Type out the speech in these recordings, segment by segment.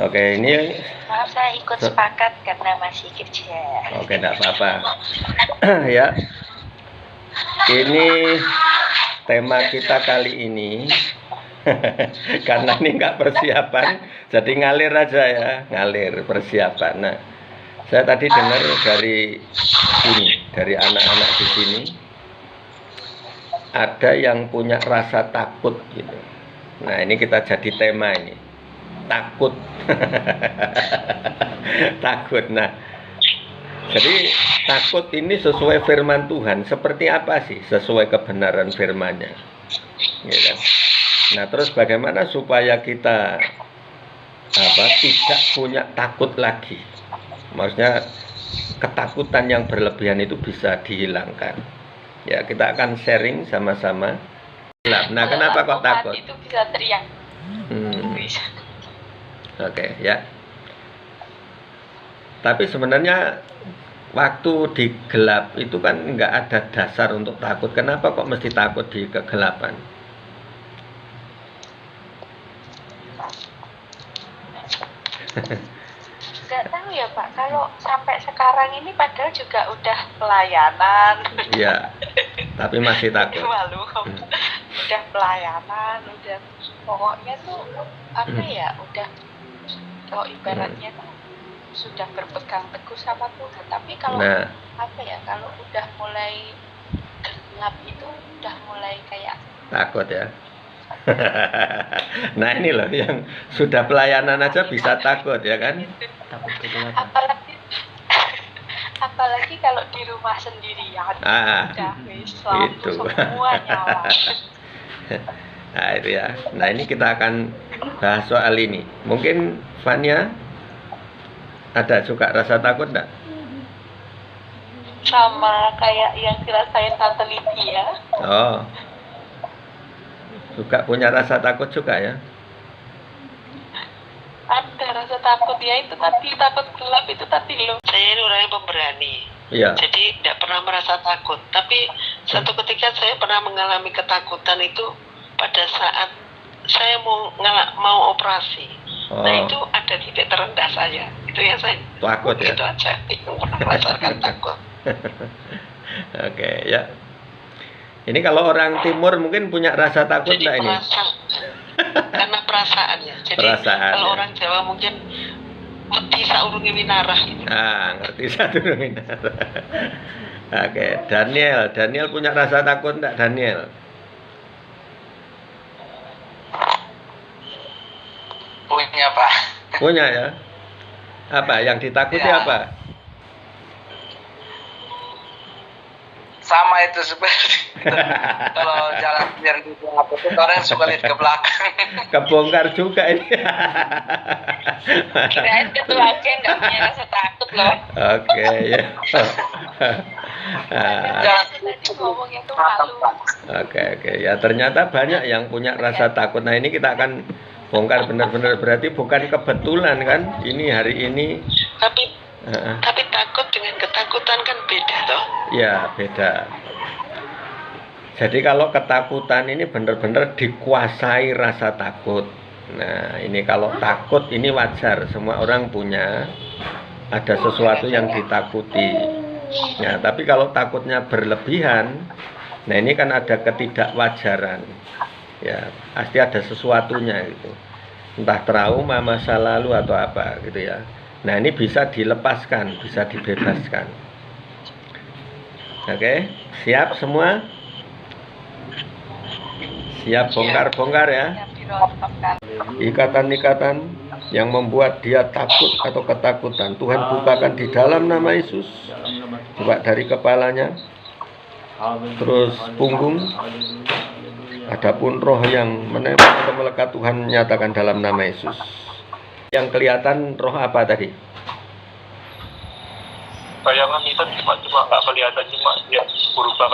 Oke, ini Maaf, saya ikut sepakat karena masih kerja. oke, enggak apa-apa. Ya. Ini tema kita kali ini karena ini nggak persiapan, jadi ngalir aja ya, ngalir persiapan. Nah, saya tadi dengar dari anak-anak di sini, ada yang punya rasa takut gitu. Nah, ini kita jadi tema ini, takut, takut. Nah, jadi takut ini sesuai firman Tuhan. Seperti apa sih sesuai kebenaran firman-Nya? Gitu. Nah, terus bagaimana supaya kita tidak punya takut lagi? Maksudnya ketakutan yang berlebihan itu bisa dihilangkan. Ya, kita akan sharing sama-sama. Nah, kenapa kok takut? Itu bisa teriak. Oke, ya. Tapi sebenarnya waktu di gelap itu kan nggak ada dasar untuk takut. Kenapa kok mesti takut di kegelapan? Nggak tahu ya Pak, kalau sampai sekarang ini padahal juga udah pelayanan. Iya, tapi masih takut. Malu, udah pelayanan, udah pokoknya tuh apa ya, udah kalau ibaratnya tuh sudah berpegang teguh sama Tuhan. Tapi kalau kalau udah mulai gelap itu udah mulai kayak takut ya. Nah, ini loh yang sudah pelayanan aja bisa takut ya kan? Apalagi kalau di rumah sendirian. Udah itu. Semua nyala. Nah, itu ya. Nah, ini kita akan bahas soal ini. Mungkin Fania ada juga rasa takut enggak? Sama kayak yang dirasain Tante Lydia. Oh. Juga punya rasa takut juga ya? Ada rasa takut ya, itu tadi takut gelap itu tadi loh. Saya ini orangnya pemberani. Iya. Jadi tidak pernah merasa takut. Tapi satu ketika saya pernah mengalami ketakutan itu pada saat saya mau operasi. Nah, itu ada titik terendah saya. Itu ya saya takut ya. Itu aja yang pernah merasakan takut. Oke, ya. Ini kalau orang timur mungkin punya rasa takut enggak ini? Karena perasaannya. Jadi kalau orang Jawa mungkin ngerti saurungi winarah gitu. Ngerti saurungi winarah. Oke, Daniel punya rasa takut enggak, Daniel? Punya, Pak. Punya ya? Apa yang ditakuti ya. Apa? Sama itu seperti kalau jalan sendiri di gelap itu orang suka lihat ke belakang. Kebongkar juga ini. Kirain ketua geng nggak punya rasa takut loh. Oke, ya. Ngomongnya tuh malu. Oke. Ya ternyata banyak yang punya rasa takut. Nah, ini kita akan bongkar benar-benar, berarti bukan kebetulan kan? Ini hari ini. Tapi takut dengan ketakutan kan beda toh? Ya, beda. Jadi kalau ketakutan ini benar-benar dikuasai rasa takut. Nah, ini kalau takut ini wajar, semua orang punya, ada sesuatu yang ditakuti. Nah, tapi kalau takutnya berlebihan, nah ini kan ada ketidakwajaran. Ya, pasti ada sesuatunya gitu. Entah trauma masa lalu atau apa gitu ya. Nah, ini bisa dilepaskan, bisa dibebaskan. Oke, siap semua? Siap bongkar-bongkar ya? Ikatan-ikatan yang membuat dia takut atau ketakutan, Tuhan bukakan di dalam nama Yesus. Coba dari kepalanya, terus punggung. Adapun roh yang menempel atau melekat, Tuhan nyatakan dalam nama Yesus. Yang kelihatan roh apa tadi? Bayangan itu cuma nggak kelihatan, cuma dia berubah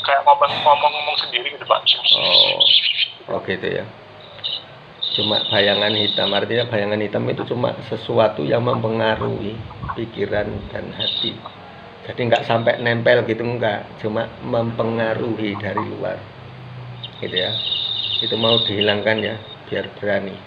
kayak ngomong sendiri gitu Pak. Oh gitu ya. Cuma bayangan hitam, artinya bayangan hitam itu cuma sesuatu yang mempengaruhi pikiran dan hati. Jadi nggak sampai nempel gitu, enggak, cuma mempengaruhi dari luar, gitu ya. Itu mau dihilangkan ya, biar berani.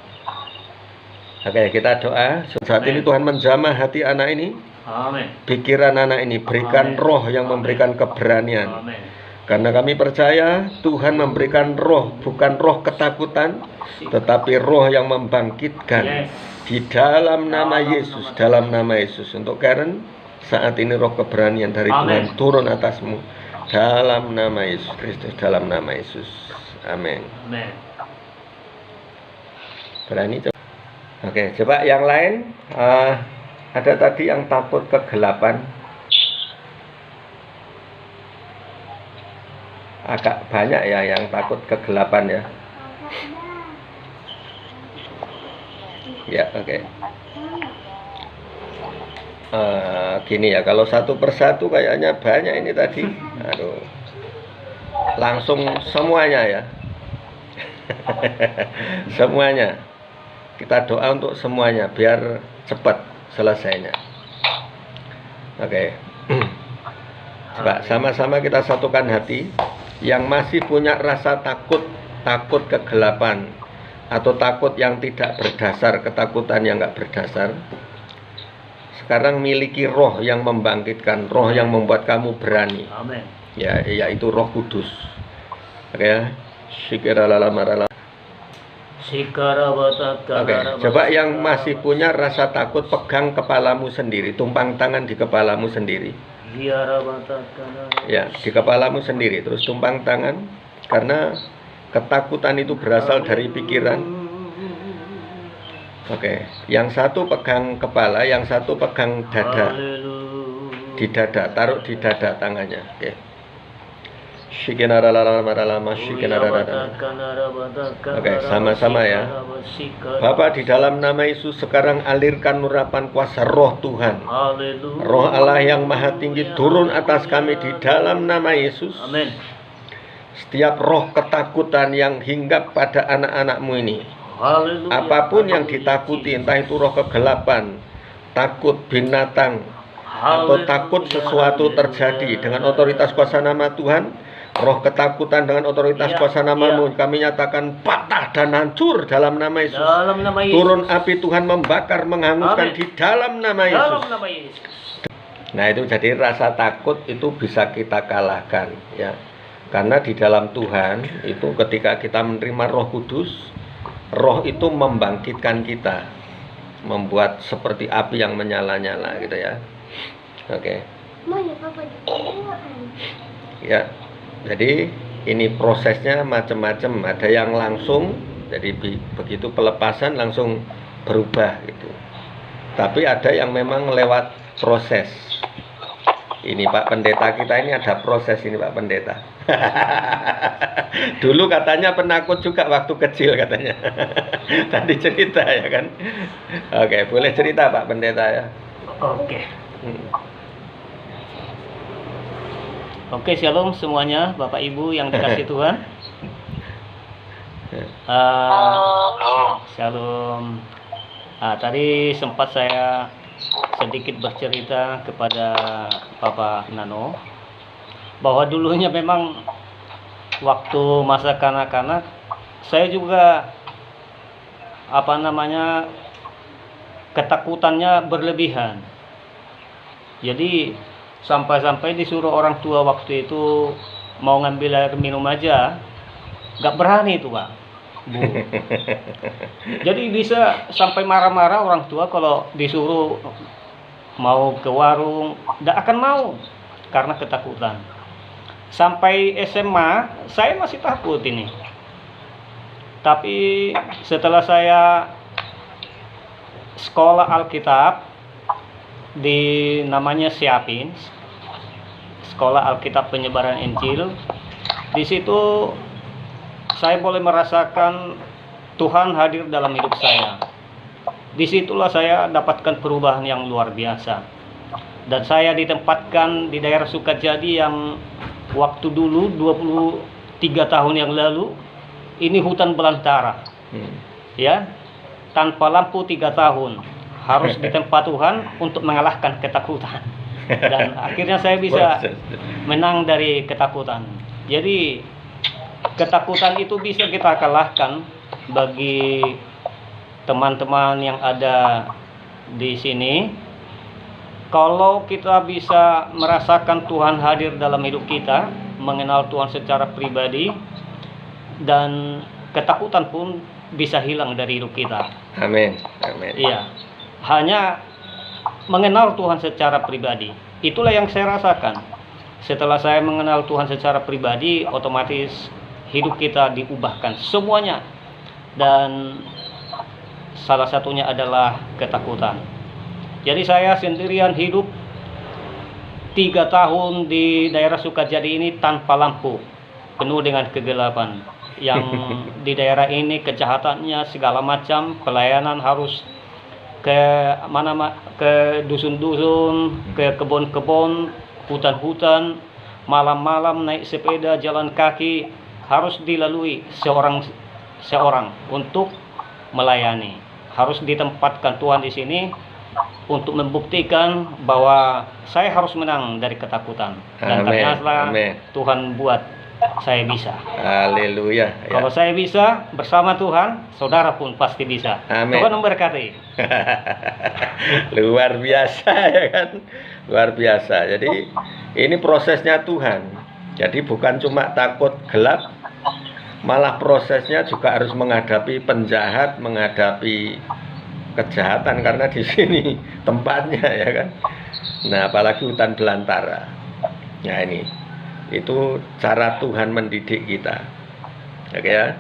Oke, kita doa. Saat ini Tuhan menjamah hati anak ini, Amin. pikiran anak ini, berikan Amin. roh yang memberikan keberanian. Amin. Karena kami percaya Tuhan memberikan roh, bukan roh ketakutan, tetapi roh yang membangkitkan. Yes. Di dalam nama Yesus, dalam nama Yesus. Untuk Karen, saat ini roh keberanian dari Amin. Tuhan turun atasmu. Dalam nama Yesus Kristus, dalam nama Yesus. Amin. Amin. Berani coba. Oke, coba yang lain. Ada tadi yang takut kegelapan. Agak banyak ya yang takut kegelapan ya. Ya, oke. Gini ya, kalau satu persatu kayaknya banyak ini tadi. Aduh. Langsung semuanya ya. Semuanya. Kita doa untuk semuanya biar cepat selesainya. Oke. Coba sama-sama kita satukan hati. Yang masih punya rasa takut kegelapan, atau takut yang tidak berdasar, ketakutan yang nggak berdasar, sekarang miliki roh yang membangkitkan, roh yang membuat kamu berani. Amin. Ya, yaitu Roh Kudus. Oke ya. Syikiralamarala. Oke, coba yang masih punya rasa takut, pegang kepalamu sendiri, tumpang tangan di kepalamu sendiri. Ya, di kepalamu sendiri, terus tumpang tangan, karena ketakutan itu berasal dari pikiran. Oke, yang satu pegang kepala, yang satu pegang dada. Di dada, taruh di dada tangannya. Oke. Oke, sama-sama ya. Bapa, di dalam nama Yesus sekarang alirkan urapan kuasa roh Tuhan. Roh Allah yang maha tinggi turun atas kami di dalam nama Yesus. Amin. Setiap roh ketakutan yang hinggap pada anak-anakmu ini, apapun yang ditakuti, entah itu roh kegelapan, takut binatang, atau takut sesuatu terjadi, dengan otoritas kuasa nama Tuhan, roh ketakutan dengan otoritas kuasa namamu, kami nyatakan patah dan hancur dalam nama Yesus. Dalam nama Yesus. Turun api Tuhan membakar, menghanguskan Amin. di dalam nama Yesus. Dalam nama Yesus. Nah, itu jadi rasa takut itu bisa kita kalahkan ya. Karena di dalam Tuhan itu ketika kita menerima Roh Kudus, roh itu membangkitkan kita, membuat seperti api yang menyala-nyala gitu ya. Oke. Ya. Jadi ini prosesnya macam-macam, ada yang langsung, jadi begitu pelepasan langsung berubah gitu. Tapi ada yang memang lewat proses. Ini Pak Pendeta kita ini ada proses ini Pak Pendeta. Dulu katanya penakut juga waktu kecil katanya. Tadi cerita ya kan. Oke, boleh cerita Pak Pendeta ya. Oke. Oke, shalom semuanya, Bapak Ibu yang dikasihi Tuhan. Shalom. Tadi sempat saya sedikit bercerita kepada Bapak Nano bahwa dulunya memang waktu masa kanak-kanak saya juga ketakutannya berlebihan. Jadi sampai-sampai disuruh orang tua waktu itu mau ngambil air minum aja nggak berani itu Pak, Bu. Jadi bisa sampai marah-marah orang tua kalau disuruh mau ke warung, nggak akan mau karena ketakutan. Sampai SMA saya masih takut ini. Tapi setelah saya sekolah Alkitab di namanya Siapin, Sekolah Alkitab Penyebaran Injil, di situ saya boleh merasakan Tuhan hadir dalam hidup saya. Disitulah saya dapatkan perubahan yang luar biasa. Dan saya ditempatkan di daerah Sukajadi yang waktu dulu 23 tahun yang lalu ini hutan belantara. Ya, tanpa lampu 3 tahun. Harus di tempat Tuhan untuk mengalahkan ketakutan. Dan akhirnya saya bisa menang dari ketakutan. Jadi ketakutan itu bisa kita kalahkan bagi teman-teman yang ada di sini, kalau kita bisa merasakan Tuhan hadir dalam hidup kita, mengenal Tuhan secara pribadi, dan ketakutan pun bisa hilang dari hidup kita. Amin. Amin. Iya, hanya mengenal Tuhan secara pribadi. Itulah yang saya rasakan. Setelah saya mengenal Tuhan secara pribadi, otomatis hidup kita diubahkan semuanya. Dan salah satunya adalah ketakutan. Jadi saya sendirian hidup 3 tahun di daerah Sukajadi ini tanpa lampu, penuh dengan kegelapan. Yang di daerah ini kejahatannya segala macam, pelayanan harus ke mana, ke dusun-dusun, ke kebun-kebun, hutan-hutan, malam-malam naik sepeda, jalan kaki, harus dilalui seorang untuk melayani. Harus ditempatkan Tuhan di sini untuk membuktikan bahwa saya harus menang dari ketakutan. Dan ternyata Tuhan buat saya bisa. Haleluya. Kalau saya bisa bersama Tuhan, saudara pun pasti bisa. Amin. Tuhan memberkati. Luar biasa ya kan? Luar biasa. Jadi ini prosesnya Tuhan. Jadi bukan cuma takut gelap, malah prosesnya juga harus menghadapi penjahat, menghadapi kejahatan, karena di sini tempatnya ya kan. Nah, apalagi hutan belantara. Nah, ini itu cara Tuhan mendidik kita. Oke ya.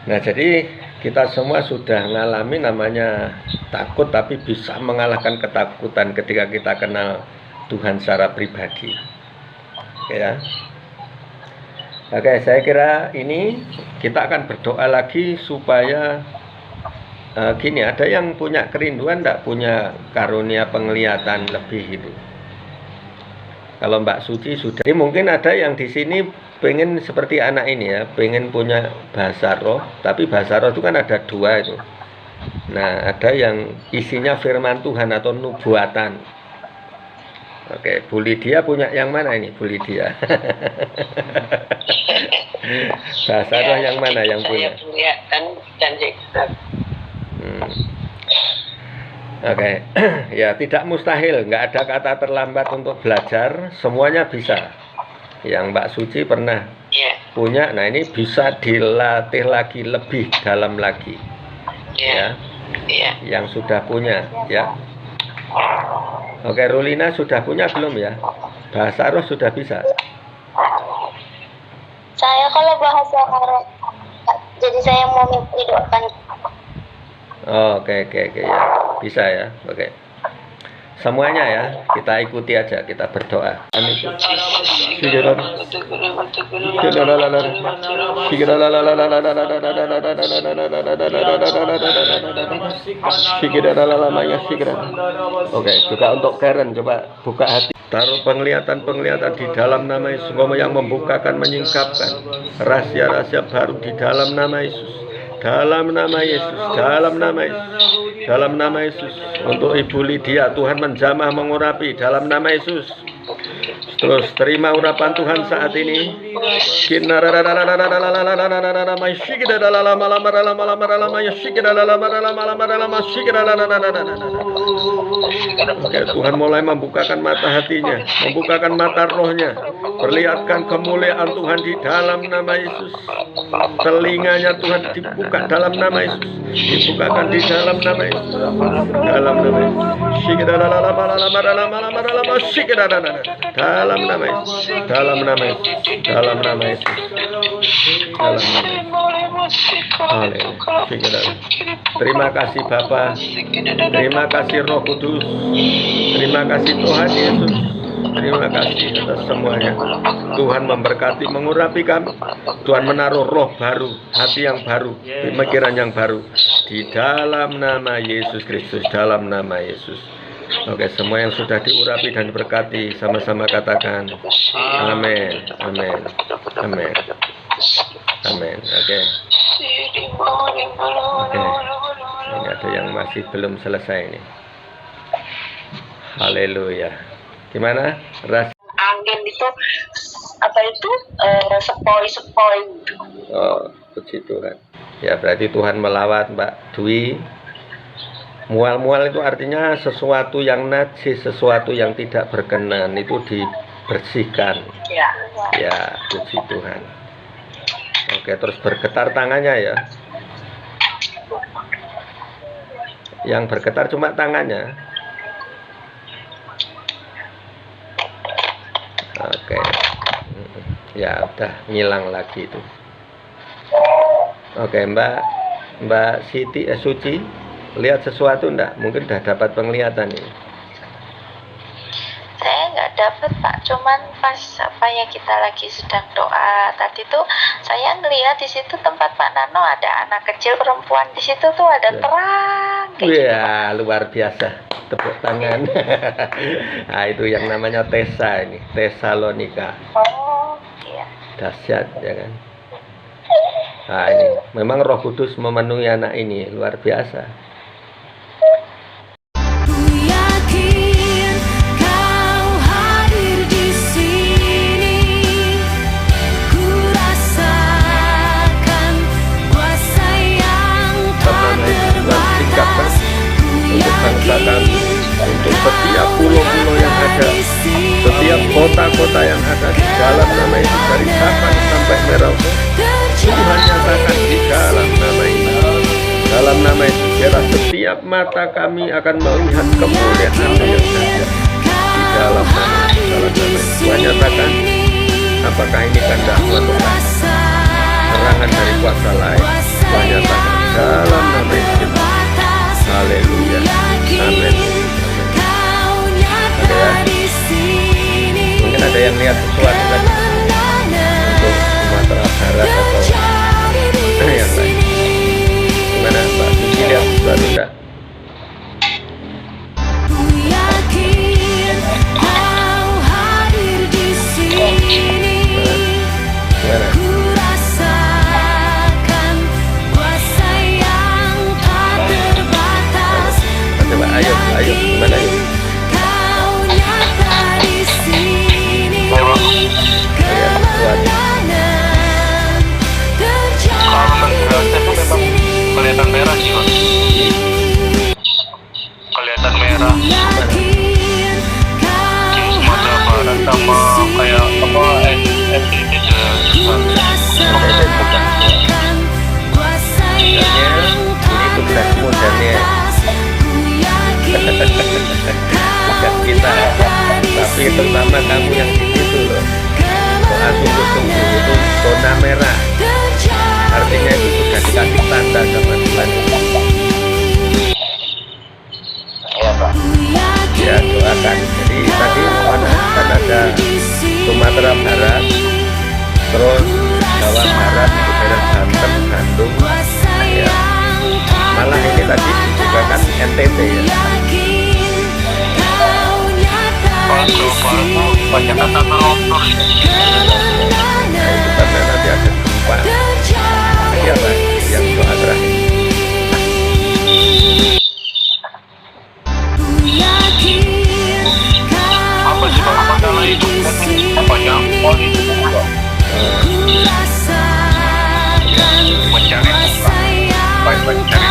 Nah, jadi kita semua sudah mengalami namanya takut, tapi bisa mengalahkan ketakutan ketika kita kenal Tuhan secara pribadi. Oke ya. Oke, saya kira ini kita akan berdoa lagi supaya gini, ada yang punya kerinduan, enggak punya karunia penglihatan lebih gitu. Kalau Mbak Suci sudah, jadi mungkin ada yang di sini pengen seperti anak ini ya, pengen punya bahasa roh, tapi bahasa roh itu kan ada 2 itu. Nah, ada yang isinya firman Tuhan atau nubuatan. Oke, Bu Lydia punya yang mana ini, Bu Lydia? Bahasa roh yang mana yang punya? Saya punya dan Oke, ya tidak mustahil, nggak ada kata terlambat untuk belajar, semuanya bisa. Yang Mbak Suci pernah punya, nah ini bisa dilatih lagi, lebih dalam lagi. Ya, yang sudah punya, ya. Oke, Rulina sudah punya belum ya? Bahasa roh sudah bisa? Saya kalau bahasa roh, jadi saya mau minta doakan. Oke, ya, bisa ya. Oke, semuanya ya, kita ikuti aja, kita berdoa. Amin. Oke, juga untuk Karen, coba buka hati. Taruh penglihatan di dalam nama Yesus, yang membukakan, menyingkapkan rahasia-rahasia baru di dalam nama Yesus. Dalam nama Yesus, dalam nama Yesus, dalam nama Yesus. Untuk Ibu Lydia, Tuhan menjamah, mengurapi dalam nama Yesus. Terus terima urapan Tuhan saat ini. Oke, Tuhan mulai membukakan mata hatinya, membukakan mata rohnya, perlihatkan kemuliaan Tuhan di dalam nama Yesus. Telinganya Tuhan dibuka dalam nama Yesus, dibukakan di dalam nama Yesus, dalam nama Yesus. Dalam nama Yesus, dalam nama Yesus, dalam nama Yesus, dalam nama Yesus. Terima kasih Bapa, terima kasih Roh Kudus, terima kasih Tuhan Yesus, terima kasih atas semuanya. Tuhan memberkati, mengurapi kami. Tuhan menaruh roh baru, hati yang baru, pemikiran yang baru di dalam nama Yesus Kristus, dalam nama Yesus. Oke, semua yang sudah diurapi dan diberkati, sama-sama katakan amin, amin, amin, amin. Oke. Ini ada yang masih belum selesai ini. Haleluya. Gimana? Angin itu apa itu sepoi-sepoi. Oh, puji Tuhan. Ya berarti Tuhan melawat Mbak Dwi. Mual-mual itu artinya sesuatu yang najis, sesuatu yang tidak berkenan itu dibersihkan. Ya. Ya, puji Tuhan. Oke, terus bergetar tangannya ya. Yang bergetar cuma tangannya. Oke. Ya, udah ngilang lagi itu. Oke, Mbak Suci, lihat sesuatu enggak? Mungkin udah dapat penglihatan ini. Saya nggak dapat Pak, cuman pas kita lagi sedang doa tadi tuh saya ngelihat di situ tempat Pak Nano ada anak kecil perempuan di situ tuh ada terang. Iya, luar biasa. Tepuk tangan. Nah, itu yang namanya Tessa ini, Tesalonika. Oh, iya. Dahsyat ya kan. Nah, ini memang Roh Kudus memenuhi anak ini luar biasa. Untuk bangsa kami, untuk setiap pulau-pulau yang ada, setiap kota-kota yang ada di dalam nama Yesus, dari Sabang sampai Merauke, Tuhan nyatakan di dalam nama ini, dalam nama Yesus, biarlah setiap mata kami akan melihat kemuliaan yang ada di dalam nama Yesus. Tuhan nyatakan, apakah ini kehendak-Mu atau serangan dari kuasa lain? Tuhan nyatakan dalam nama Yesus. Haleluya. Amin. Mungkin ada yang lihat sesuatu kan untuk Sumatera Barat atau yang lain. Gimana Mbak Suci, lihat sesuatu enggak? Gimana? Coba ayo, gimana yuk? Kelihatan merah sih Pak. Kelihatan merah. Di Sumatera Barat sama kayak apa NTT ini tugasmu Daniel. Bukan kita, tapi terutama kamu yang di situ loh. Doa sungguh-sungguh itu zona merah. Artinya itu sudah dikasih tanda sama Tuhan. Iya Pak. Ya doakan. Jadi tadi mana kan ada Sumatera Barat, terus Jawa Barat itu daerah Banten, Bandung, ya. Malah ini tadi juga kan NTT ya. Jawa Barat banyak kata longsor. Nah itu karena nanti ada gempa. Iya Pak, yang doa terakhir. Apa sih Pak masalah itu? Banyak poli itu Pak. Mencari baik-baik cari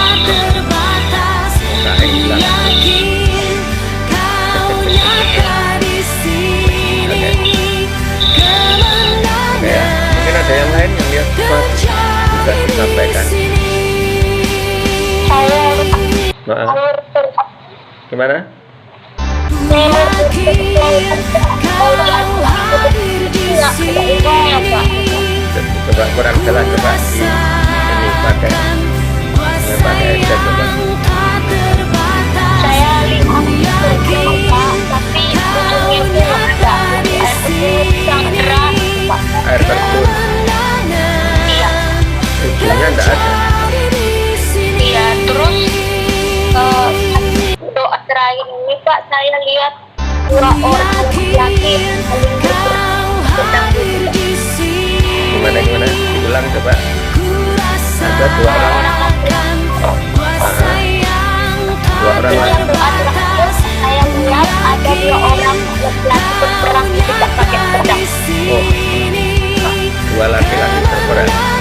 Nggak hilang. Oke ya, mungkin ada yang lain yang lihat sesuatu bisa disampaikan. Maaf. Gimana? Coba kurang jelas, coba ini pakai headset coba. Saya lihat tapi ujungnya itu ada air terjun yang deras Pak. Air terjun. Iya. Ujungnya enggak ada. Iya, terus doa terakhir ini Pak, saya lihat dua orang laki-laki saling berperang. Gimana? Diulang coba. Ada dua orang laki-laki. Yang doa terakhir saya lihat ada dua orang laki-laki berperang tidak pakai pedang. Oh, dua laki-laki berperang.